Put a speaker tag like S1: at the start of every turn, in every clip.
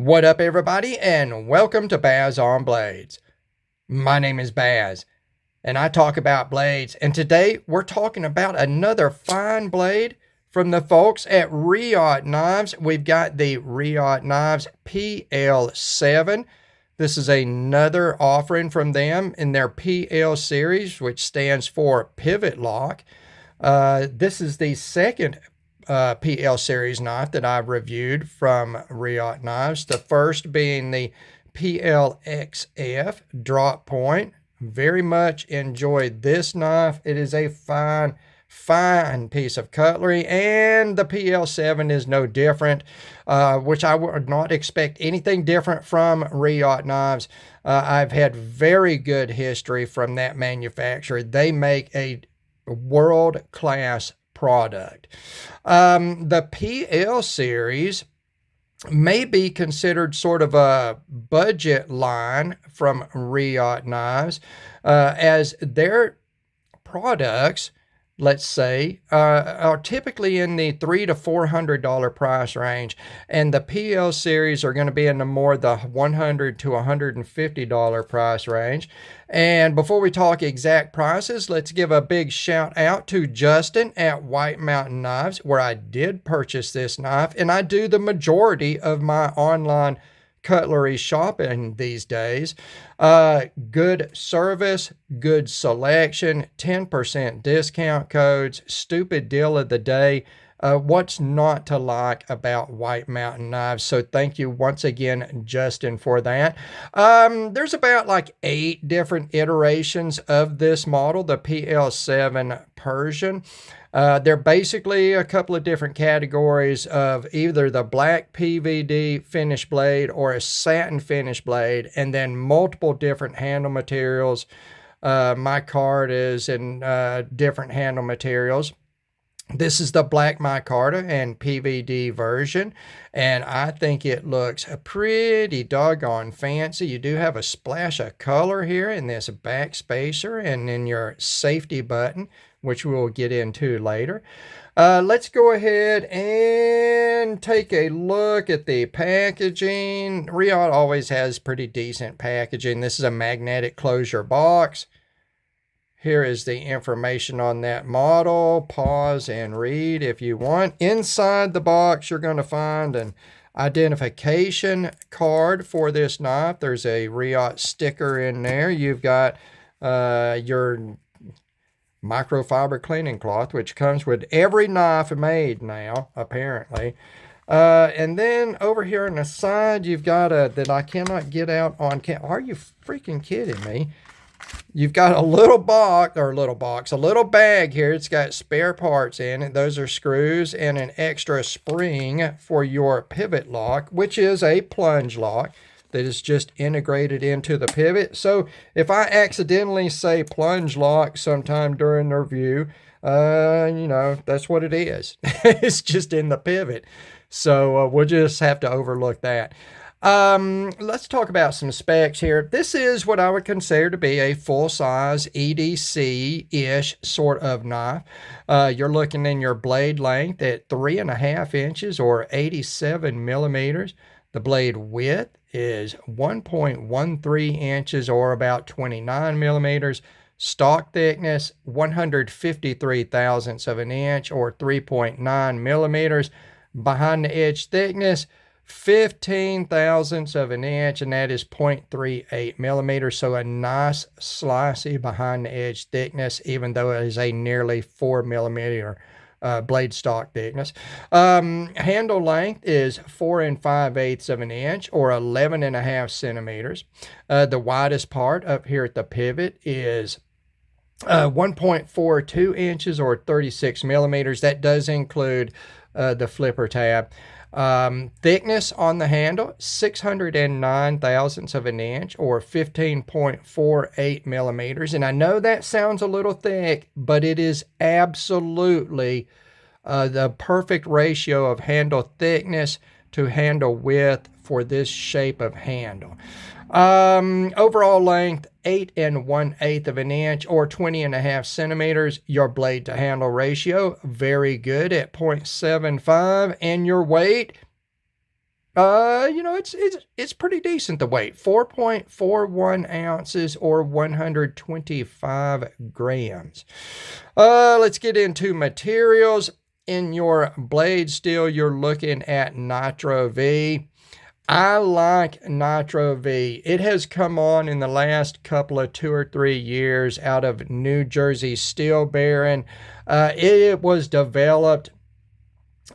S1: What up, everybody, and welcome to Baz on Blades. My name is Baz, and I talk about blades, and today we're talking about another fine blade from the folks at Reate Knives. We've got the Reate Knives PL-7. This is another offering from them in their PL series, which stands for Pivot Lock. This is the second PL series knife that I've reviewed from Reate Knives. The first being the PL-XF drop point. Very much enjoyed this knife. It is a fine piece of cutlery, and the PL-7 is no different, which I would not expect anything different from Reate Knives. I've had very good history from that manufacturer. They make a world-class product. The PL series may be considered sort of a budget line from Reate Knives, as their products, let's say, are typically in the $300 to $400 price range, and the PL series are going to be in the more the $100 to $150 price range. And before we talk exact prices, let's give a big shout out to Justin at White Mountain Knives, where I did purchase this knife, and I do the majority of my online cutlery shopping these days. Good service, good selection, 10% discount codes, stupid deal of the day. What's not to like about White Mountain Knives? So thank you once again, Justin, for that. There's about like 8 different iterations of this model, the PL-7 Persian. They're basically a couple of different categories of either the black PVD finish blade or a satin finish blade, and then multiple different handle materials. My card is in different handle materials. This is the black micarta and PVD version, and I think it looks pretty doggone fancy. You do have a splash of color here in this back spacer and in your safety button, which we'll get into later. Let's go ahead and take a look at the packaging. Reate always has pretty decent packaging. This is a magnetic closure box. Here is the information on that model. Pause and read if you want. Inside the box, you're going to find an identification card for this knife. There's a Reate sticker in there. You've got your microfiber cleaning cloth, which comes with every knife made now, apparently. And then over here on the side, you've got a, that I cannot get out on camera. Are you freaking kidding me? You've got a little bag here. It's got spare parts in it. Those are screws and an extra spring for your pivot lock, which is a plunge lock that is just integrated into the pivot. So if I accidentally say plunge lock sometime during the review, you know, that's what it is. It's just in the pivot. So we'll just have to overlook that. Let's talk about some specs here. This is what I would consider to be a full-size EDC-ish sort of knife. You're looking in your blade length at 3.5 inches or 87 millimeters. The blade width is 1.13 inches or about 29 millimeters. Stock thickness, 153 thousandths of an inch or 3.9 millimeters. Behind the edge thickness, 15 thousandths of an inch, and that is 0.38 millimeters. So a nice slicey behind the edge thickness, even though it is a nearly 4 millimeter blade stock thickness. Handle length is 4 5/8 of an inch or 11.5 centimeters. The widest part up here at the pivot is 1.42 inches or 36 millimeters. That does include the flipper tab. Thickness on the handle, 609 thousandths of an inch or 15.48 millimeters. And I know that sounds a little thick, but it is absolutely the perfect ratio of handle thickness to handle width for this shape of handle. Overall length, 8 1/8 of an inch or 20.5 centimeters. Your blade to handle ratio, very good at 0.75. And your weight, It's pretty decent, the weight. 4.41 ounces or 125 grams. Let's get into materials. In your blade steel, you're looking at Nitro V. I like Nitro V. It has come on in the last couple of 2 or 3 years out of New Jersey Steel Baron. It was developed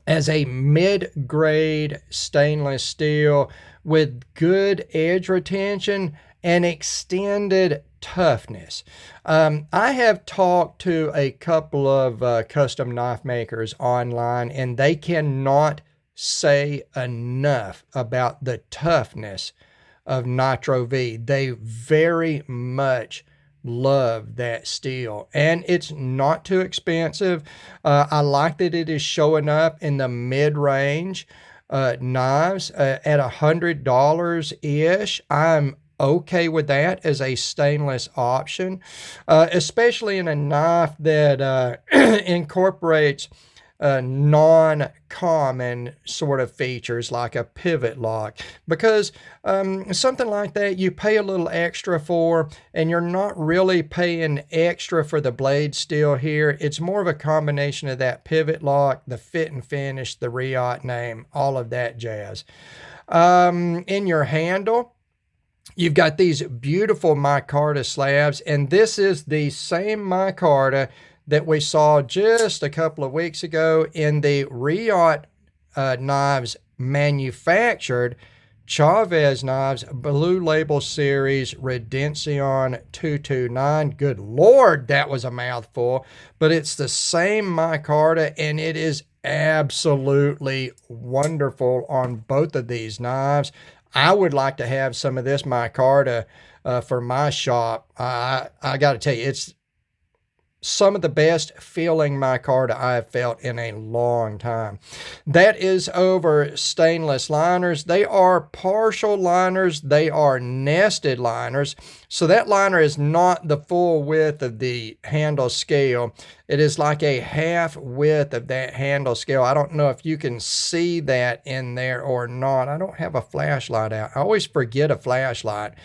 S1: as a mid-grade stainless steel with good edge retention and extended toughness. I have talked to a couple of custom knife makers online, and they cannot say enough about the toughness of Nitro V. They very much love that steel, and it's not too expensive. I like that it is showing up in the mid-range knives at $100 ish. I'm okay with that as a stainless option, especially in a knife that incorporates non-common sort of features like a pivot lock, because something like that you pay a little extra for, and you're not really paying extra for the blade steel here. It's more of a combination of that pivot lock, the fit and finish, the Reate name, all of that jazz. In your handle, you've got these beautiful micarta slabs, and this is the same micarta that we saw just a couple of weeks ago in the Reate Knives manufactured Chavez Knives Blue Label Series Redemption 229. Good Lord, that was a mouthful, but it's the same micarta, and it is absolutely wonderful on both of these knives. I would like to have some of this micarta for my shop. I got to tell you, it's some of the best feeling micarta I have felt in a long time. That is over stainless liners. They are partial liners. They are nested liners. So that liner is not the full width of the handle scale. It is like a half width of that handle scale. I don't know if you can see that in there or not. I don't have a flashlight out. I always forget a flashlight.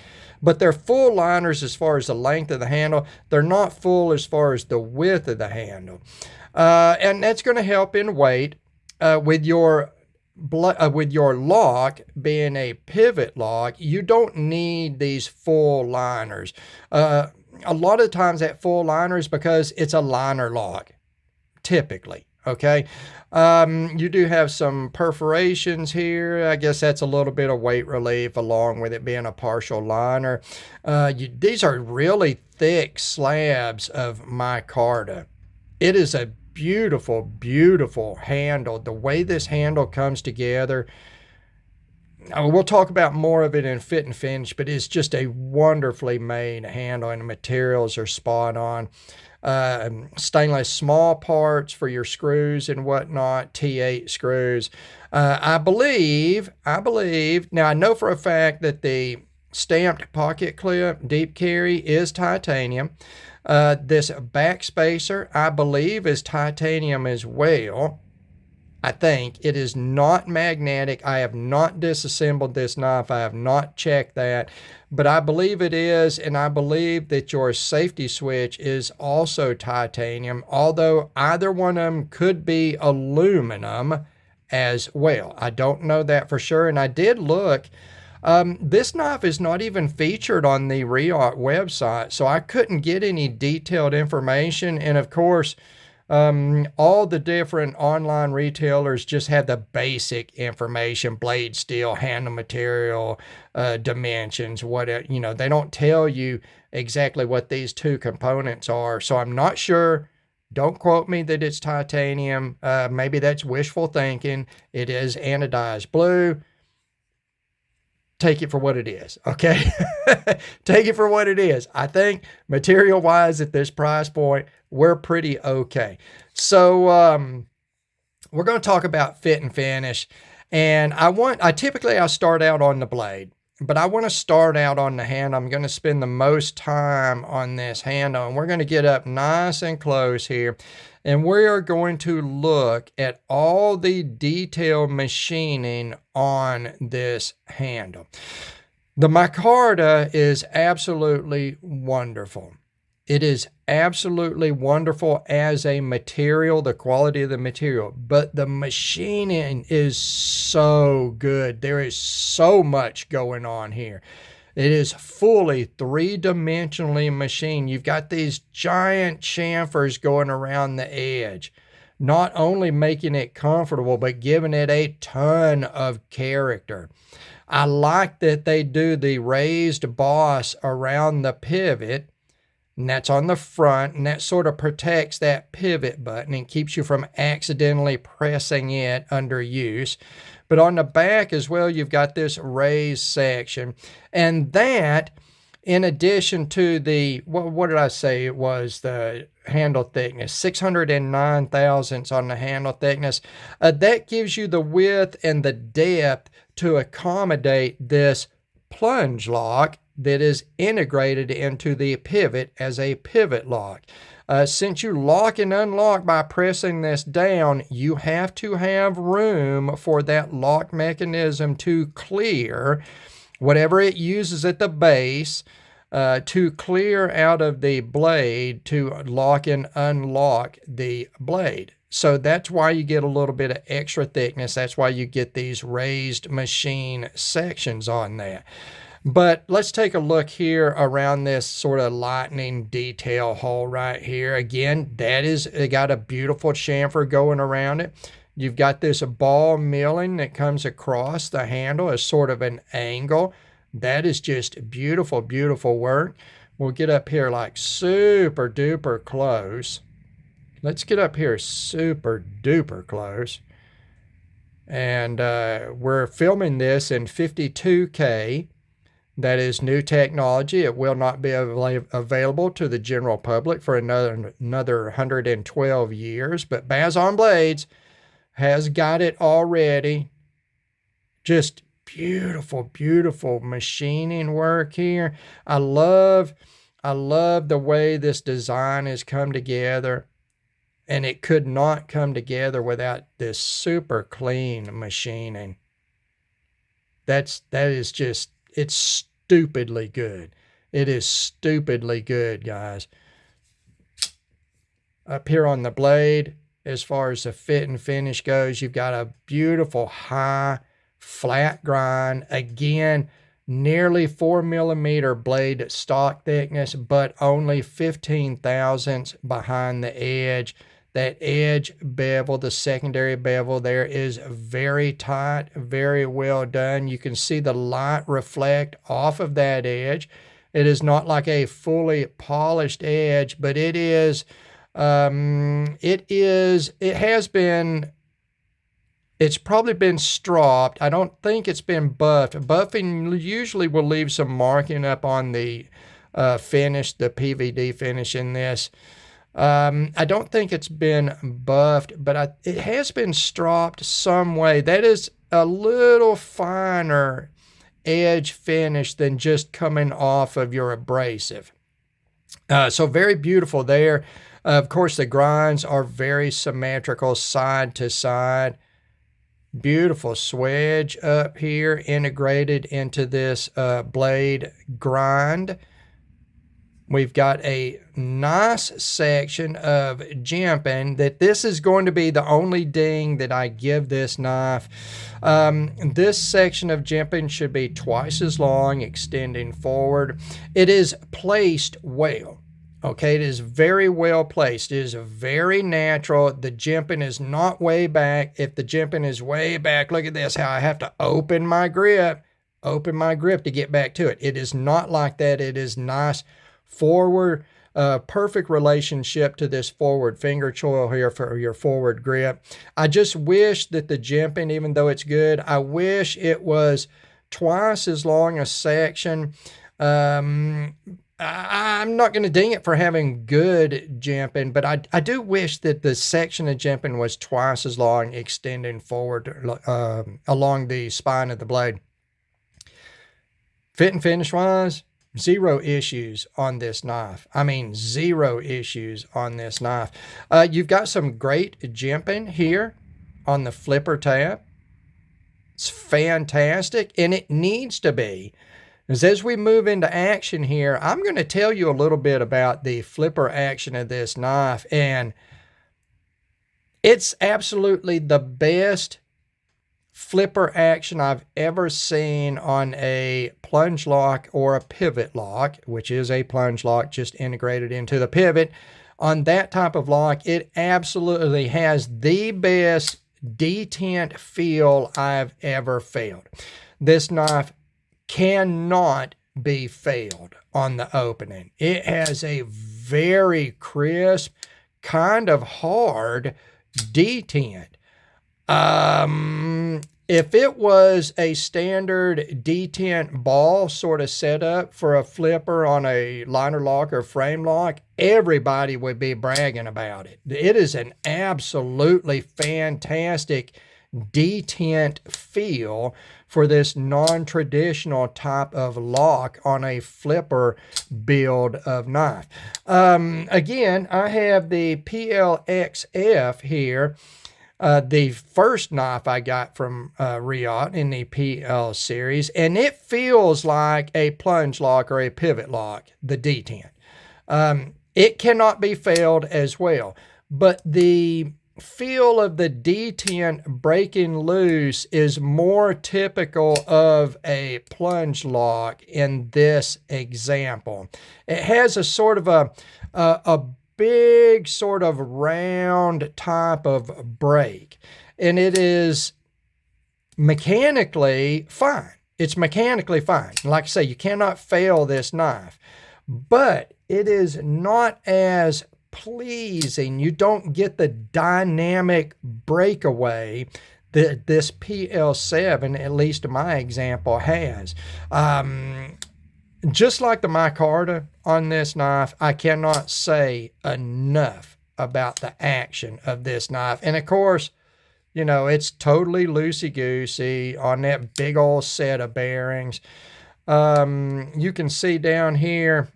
S1: But they're full liners as far as the length of the handle. They're not full as far as the width of the handle. And that's going to help in weight with your lock being a pivot lock. You don't need these full liners. A lot of times that full liner is because it's a liner lock, typically. Okay. You do have some perforations here. I guess that's a little bit of weight relief along with it being a partial liner. These are really thick slabs of micarta. It is a beautiful, beautiful handle. The way this handle comes together, we'll talk about more of it in fit and finish, but it's just a wonderfully made handle, and the materials are spot on. Stainless small parts for your screws and whatnot, T8 screws. I believe, now I know for a fact that the stamped pocket clip deep carry is titanium. This back spacer, I believe, is titanium as well. I think it is not magnetic. I have not disassembled this knife. I have not checked that, but I believe it is, and I believe that your safety switch is also titanium, although either one of them could be aluminum as well. I don't know that for sure, and I did look. This knife is not even featured on the Reate website, so I couldn't get any detailed information, and of course, all the different online retailers just have the basic information: blade steel, handle material, dimensions, whatever. They don't tell you exactly what these two components are. So I'm not sure. Don't quote me that it's titanium. Maybe that's wishful thinking. It is anodized blue. Take it for what it is, okay? Take it for what it is. I think material-wise at this price point, we're pretty okay. So we're going to talk about fit and finish. And I typically start out on the blade. but I want to start out on the handle. I'm going to spend the most time on this handle, and we're going to get up nice and close here, and we are going to look at all the detailed machining on this handle. The micarta is absolutely wonderful. It is absolutely wonderful as a material, the quality of the material, but the machining is so good. There is so much going on here. It is fully three-dimensionally machined. You've got these giant chamfers going around the edge, not only making it comfortable, but giving it a ton of character. I like that they do the raised boss around the pivot, and that's on the front, and that sort of protects that pivot button and keeps you from accidentally pressing it under use. But on the back as well, you've got this raised section, and that, in addition to the, what did I say it was, the handle thickness, 609 thousandths on the handle thickness, that gives you the width and the depth to accommodate this plunge lock that is integrated into the pivot as a pivot lock. Since you lock and unlock by pressing this down, you have to have room for that lock mechanism to clear whatever it uses at the base, to clear out of the blade to lock and unlock the blade. So that's why you get a little bit of extra thickness. That's why you get these raised machine sections on that. But let's take a look here around this sort of lightning detail hole right here. Again, it got a beautiful chamfer going around it. You've got this ball milling that comes across the handle as sort of an angle. That is just beautiful, beautiful work. We'll get up here like super duper close. Let's get up here super duper close. And we're filming this in 52K. That is new technology. It will not be available to the general public for another 112 years. But Baz on Blades has got it already. Just beautiful, beautiful machining work here. I love the way this design has come together. And it could not come together without this super clean machining. That is just, it's stupidly good. It is stupidly good, guys. Up here on the blade, as far as the fit and finish goes, you've got a beautiful high flat grind. Again, nearly 4 millimeter blade stock thickness, but only 15 thousandths behind the edge. That edge bevel, the secondary bevel there, is very tight, very well done. You can see the light reflect off of that edge. It is not like a fully polished edge, but it is, it's probably been stropped. I don't think it's been buffed. Buffing usually will leave some marking up on the finish, the PVD finish in this. I don't think it's been buffed, but it has been stropped some way. That is a little finer edge finish than just coming off of your abrasive. So very beautiful there. Of course, the grinds are very symmetrical side to side. Beautiful swedge up here integrated into this blade grind. We've got a nice section of jimping that this is going to be the only ding that I give this knife. This section of jimping should be twice as long, extending forward. It is placed well. Okay, it is very well placed. It is very natural. The jimping is not way back. If the jimping is way back, look at this, how I have to open my grip to get back to it. It is not like that. It is nice forward, perfect relationship to this forward finger choil here for your forward grip. I just wish that the jimping, even though it's good, I wish it was twice as long a section. I'm not going to ding it for having good jimping, but I do wish that the section of jimping was twice as long, extending forward along the spine of the blade. Fit and finish wise, zero issues on this knife. I mean, zero issues on this knife. You've got some great jimping here on the flipper tab. It's fantastic, and it needs to be. As we move into action here, I'm going to tell you a little bit about the flipper action of this knife, and it's absolutely the best flipper action I've ever seen on a plunge lock or a pivot lock, which is a plunge lock just integrated into the pivot. On that type of lock, it absolutely has the best detent feel I've ever felt. This knife cannot be failed on the opening. It has a very crisp, kind of hard detent. If it was a standard detent ball sort of setup for a flipper on a liner lock or frame lock, everybody would be bragging about it. It is an absolutely fantastic detent feel for this non-traditional type of lock on a flipper build of knife. Again, I have the PLXF here. The first knife I got from Reate in the PL series, and it feels like a plunge lock or a pivot lock, the detent. It cannot be failed as well, but the feel of the detent breaking loose is more typical of a plunge lock in this example. It has a sort of a big sort of round type of break, and it is mechanically fine. It's mechanically fine. Like I say, you cannot fail this knife, but it is not as pleasing. You don't get the dynamic breakaway that this PL-7, at least in my example, has. Just like the micarta on this knife, I cannot say enough about the action of this knife. And of course, you know, it's totally loosey-goosey on that big old set of bearings. You can see down here,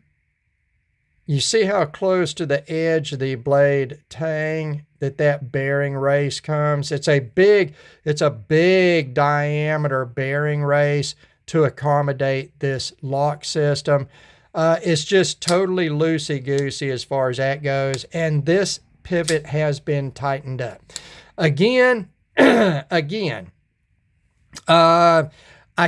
S1: you see how close to the edge of the blade tang that bearing race comes. It's a big diameter bearing race to accommodate this lock system. It's just totally loosey-goosey as far as that goes, and this pivot has been tightened up. Again, I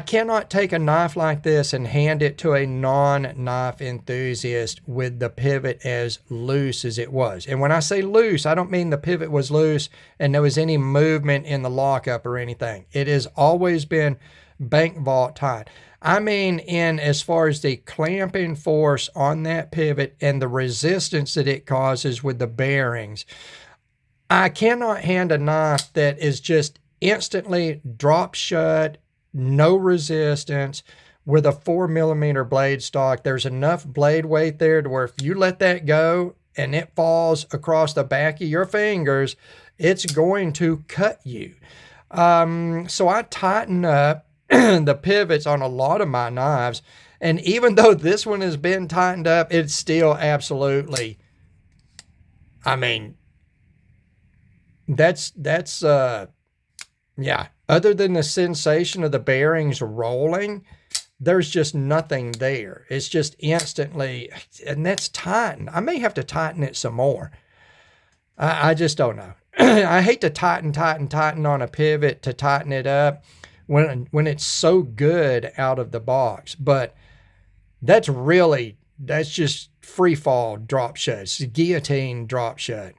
S1: cannot take a knife like this and hand it to a non-knife enthusiast with the pivot as loose as it was. And when I say loose, I don't mean the pivot was loose and there was any movement in the lockup or anything. It has always been bank vault tight. I mean, in as far as the clamping force on that pivot and the resistance that it causes with the bearings, I cannot hand a knife that is just instantly drop shut, no resistance, with a 4mm blade stock. There's enough blade weight there to where if you let that go and it falls across the back of your fingers, it's going to cut you. So I tighten up the pivots on a lot of my knives, and even though this one has been tightened up, it's still absolutely, I mean, that's yeah, other than the sensation of the bearings rolling, there's just nothing there. It's just instantly, and that's tightened. I may have to tighten it some more. I just don't know. I hate to tighten on a pivot to tighten it up when it's so good out of the box. But that's just free fall drop shut. It's guillotine drop shut.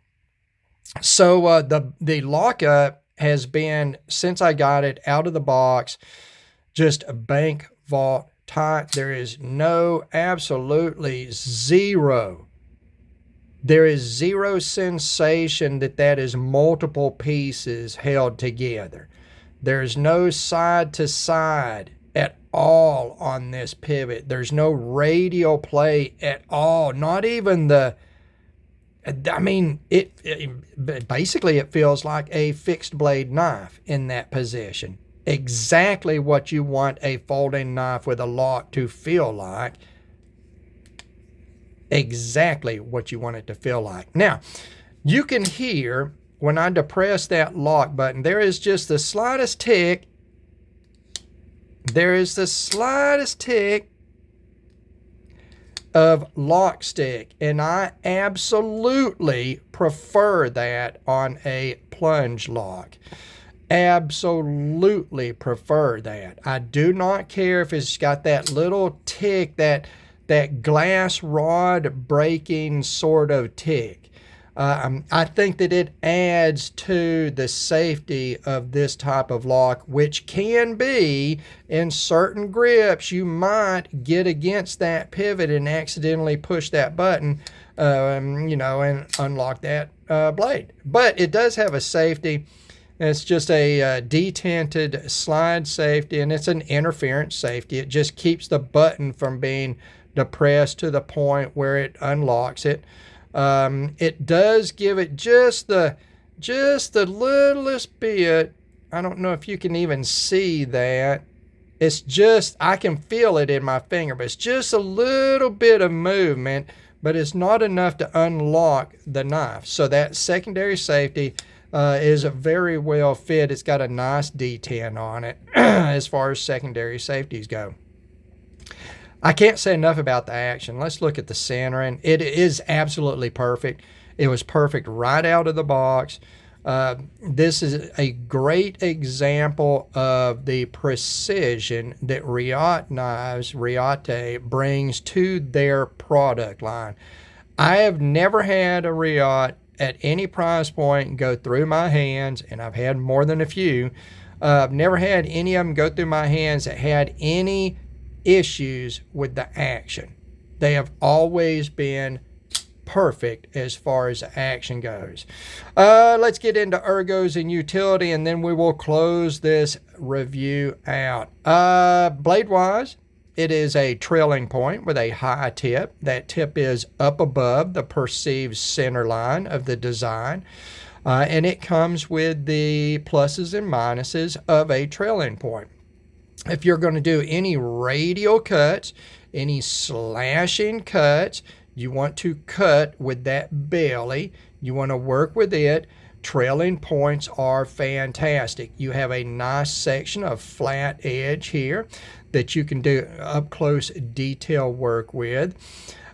S1: So the lockup has been, since I got it out of the box, just a bank vault tight. There is absolutely zero. There is zero sensation that is multiple pieces held together. There's no side to side at all on this pivot. There's no radial play at all. Not even basically it feels like a fixed blade knife in that position. exactly what you want a folding knife with a lock to feel like. Exactly what you want it to feel like. Now, you can hear when I depress that lock button, there is just the slightest tick. There is the slightest tick of lock stick, and I absolutely prefer that on a plunge lock. Absolutely prefer that. I do not care if it's got that little tick, that glass rod breaking sort of tick. I think that it adds to the safety of this type of lock, which can be in certain grips. You might get against that pivot and accidentally push that button, and unlock that blade. But it does have a safety. It's just a detented slide safety, and it's an interference safety. It just keeps the button from being depressed to the point where it unlocks it. It does give it just the littlest bit. I don't know if you can even see that. It's just, I can feel it in my finger, but it's just a little bit of movement, but it's not enough to unlock the knife. So that secondary safety is very well fit. It's got a nice detent on it as far as secondary safeties go. I can't say enough about the action. Let's look at the centering. It is absolutely perfect. It was perfect right out of the box. This is a great example of the precision that Reate Knives, Reate, brings to their product line. I have never had a Reate at any price point go through my hands, and I've had more than a few. I've never had any of them go through my hands that had any issues with the action. They have always been perfect as far as action goes. Let's get into Ergos and Utility, and then we will close this review out. Blade wise, it is a trailing point with a high tip. That tip is up above the perceived center line of the design. And it comes with the pluses and minuses of a trailing point. If you're going to do any radial cuts, any slashing cuts, you want to cut with that belly. You want to work with it. Trailing points are fantastic. You have a nice section of flat edge here that you can do up close detail work with.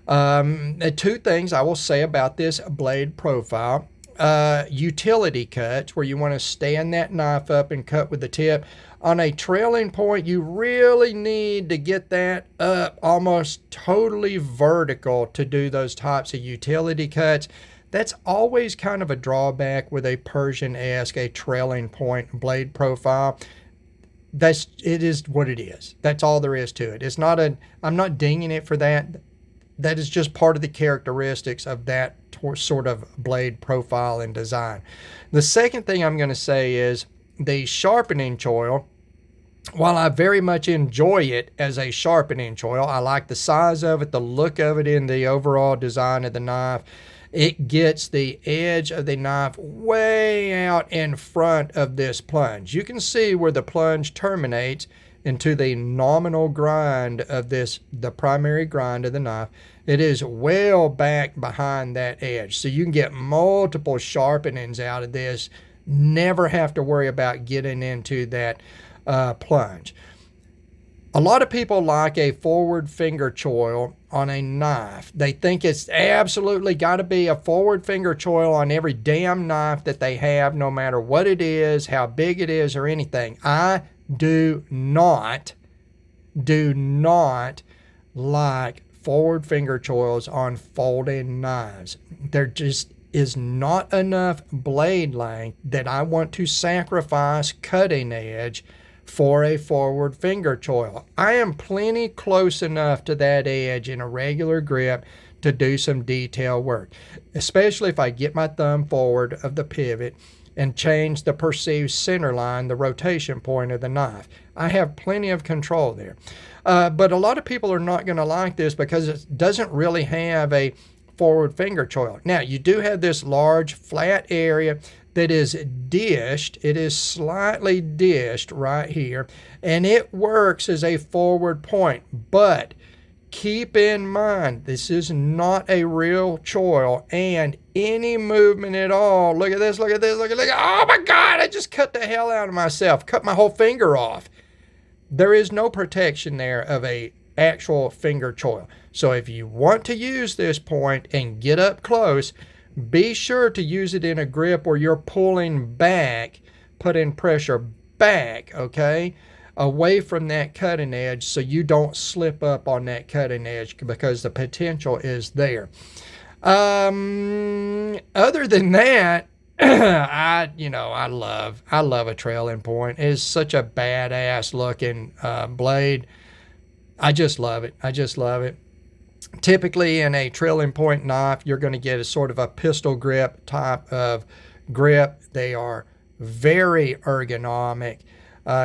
S1: Two things I will say about this blade profile. Utility cuts, where you want to stand that knife up and cut with the tip. On a trailing point, you really need to get that up almost totally vertical to do those types of utility cuts. That's always kind of a drawback with a Persian-esque, a trailing point blade profile. It is what it is. That's all there is to it. It's not I'm not dinging it for that. That is just part of the characteristics of that sort of blade profile and design. The second thing I'm going to say is the sharpening choil. While I very much enjoy it as a sharpening choil, I like the size of it, the look of it in the overall design of the knife. It gets the edge of the knife way out in front of this plunge. You can see where the plunge terminates into the nominal grind of this, the primary grind of the knife. It is well back behind that edge. So you can get multiple sharpenings out of this. Never have to worry about getting into that plunge. A lot of people like a forward finger choil on a knife. They think it's absolutely got to be a forward finger choil on every damn knife that they have, no matter what it is, how big it is, or anything. I do not like forward finger choils on folding knives. There just is not enough blade length that I want to sacrifice cutting edge for a forward finger choil. I am plenty close enough to that edge in a regular grip to do some detail work, especially if I get my thumb forward of the pivot and change the perceived center line, the rotation point of the knife. I have plenty of control there. But a lot of people are not going to like this because it doesn't really have a forward finger choil. Now, you do have this large flat area that is dished. It is slightly dished right here, and it works as a forward point. But keep in mind, this is not a real choil, and any movement at all, look at this, look at this, look at this, oh my God, I just cut the hell out of myself, cut my whole finger off. There is no protection there of a actual finger choil. So if you want to use this point and get up close, be sure to use it in a grip where you're pulling back, putting pressure back, okay, away from that cutting edge, so you don't slip up on that cutting edge, because the potential is there. Other than that, I love a trailing point. It's such a badass looking blade. I just love it. I just love it. Typically in a trailing point knife, you're going to get a sort of a pistol grip type of grip. They are very ergonomic.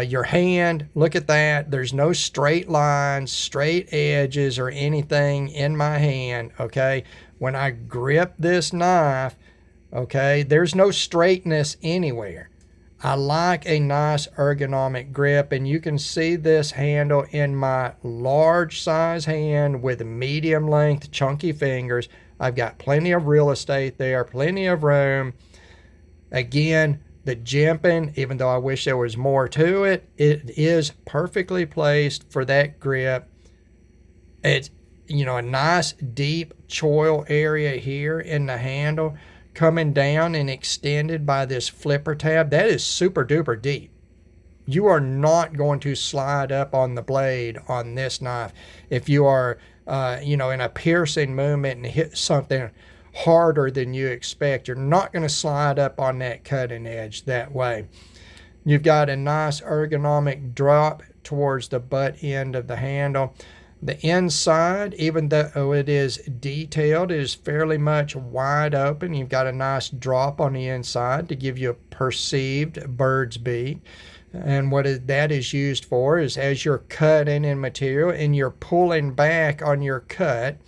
S1: Your hand, look at that. There's no straight lines, straight edges, or anything in my hand, okay? When I grip this knife, okay, there's no straightness anywhere. I like a nice ergonomic grip, and you can see this handle in my large size hand with medium length chunky fingers. I've got plenty of real estate there, plenty of room. Again, the jimping, even though I wish there was more to it, it is perfectly placed for that grip. It's, a nice deep choil area here in the handle, coming down and extended by this flipper tab. That is super duper deep. You are not going to slide up on the blade on this knife. If you are, in a piercing movement and hit something harder than you expect, you're not going to slide up on that cutting edge that way. You've got a nice ergonomic drop towards the butt end of the handle. The inside, even though it is detailed, it is fairly much wide open. You've got a nice drop on the inside to give you a perceived bird's beak. And what that is used for is as you're cutting in material and you're pulling back on your cut.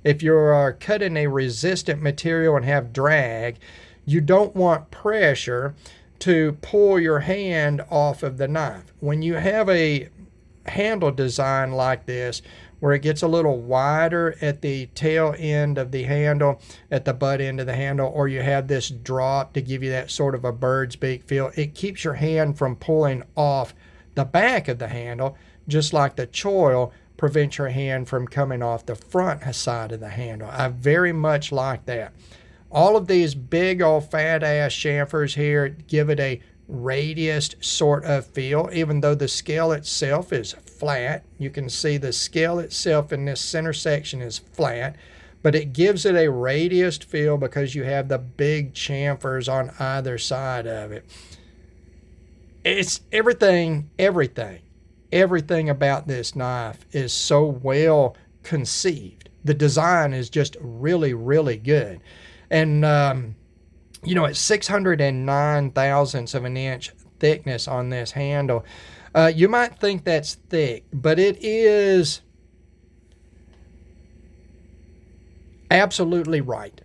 S1: If you're cutting a resistant material and have drag, you don't want pressure to pull your hand off of the knife. When you have a handle design like this, where it gets a little wider at the tail end of the handle, at the butt end of the handle, or you have this drop to give you that sort of a bird's beak feel, it keeps your hand from pulling off the back of the handle, just like the choil prevents your hand from coming off the front side of the handle. I very much like that. All of these big old fat ass chamfers here give it a radiused sort of feel, even though the scale itself is flat. You can see the scale itself in this center section is flat, but it gives it a radiused feel because you have the big chamfers on either side of it. It's everything about this knife is so well conceived. The design is just really, really good. And at 609 thousandths of an inch thickness on this handle, you might think that's thick, but it is absolutely right.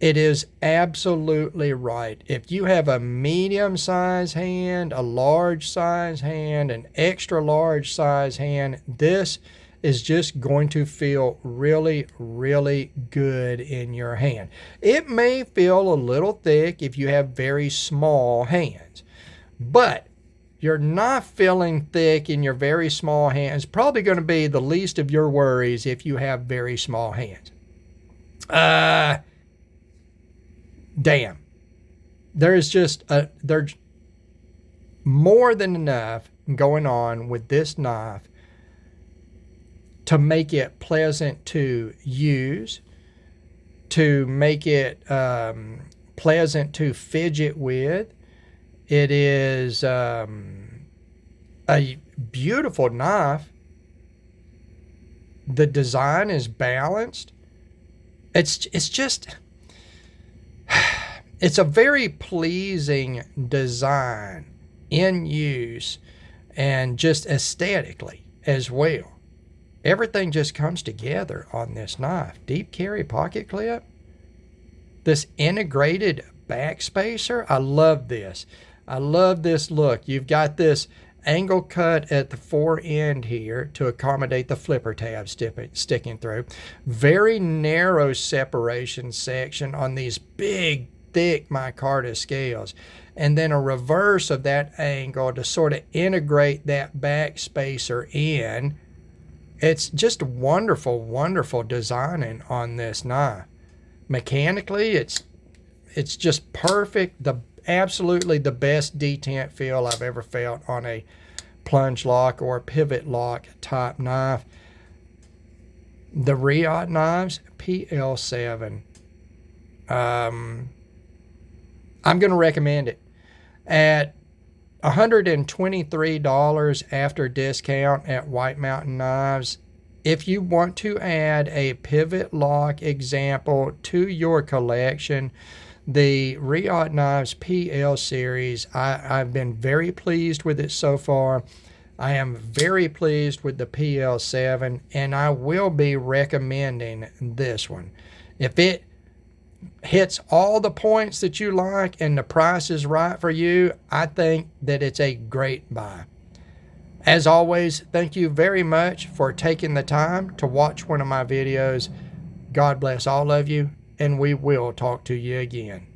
S1: It is absolutely right. If you have a medium size hand, a large size hand, an extra large size hand, this is just going to feel really, really good in your hand. It may feel a little thick if you have very small hands, but you're not feeling thick in your very small hands. Probably going to be the least of your worries if you have very small hands. Damn. There's more than enough going on with this knife to make it pleasant to use, to make it pleasant to fidget with. It is a beautiful knife. The design is balanced. It's a very pleasing design in use and just aesthetically as well. Everything just comes together on this knife. Deep carry pocket clip. This integrated back spacer. I love this. I love this look. You've got this angle cut at the fore end here to accommodate the flipper tab sticking through. Very narrow separation section on these big, thick micarta scales. And then a reverse of that angle to sort of integrate that back spacer in. It's just wonderful, wonderful designing on this knife. Mechanically, it's just perfect. Absolutely the best detent feel I've ever felt on a plunge lock or pivot lock type knife. The Reate Knives PL-7. I'm going to recommend it. At $123 after discount at White Mountain Knives. If you want to add a pivot lock example to your collection, the Reate Knives PL series, I've been very pleased with it so far. I am very pleased with the PL-7, and I will be recommending this one. If it hits all the points that you like and the price is right for you, I think that it's a great buy. As always, thank you very much for taking the time to watch one of my videos. God bless all of you, and we will talk to you again.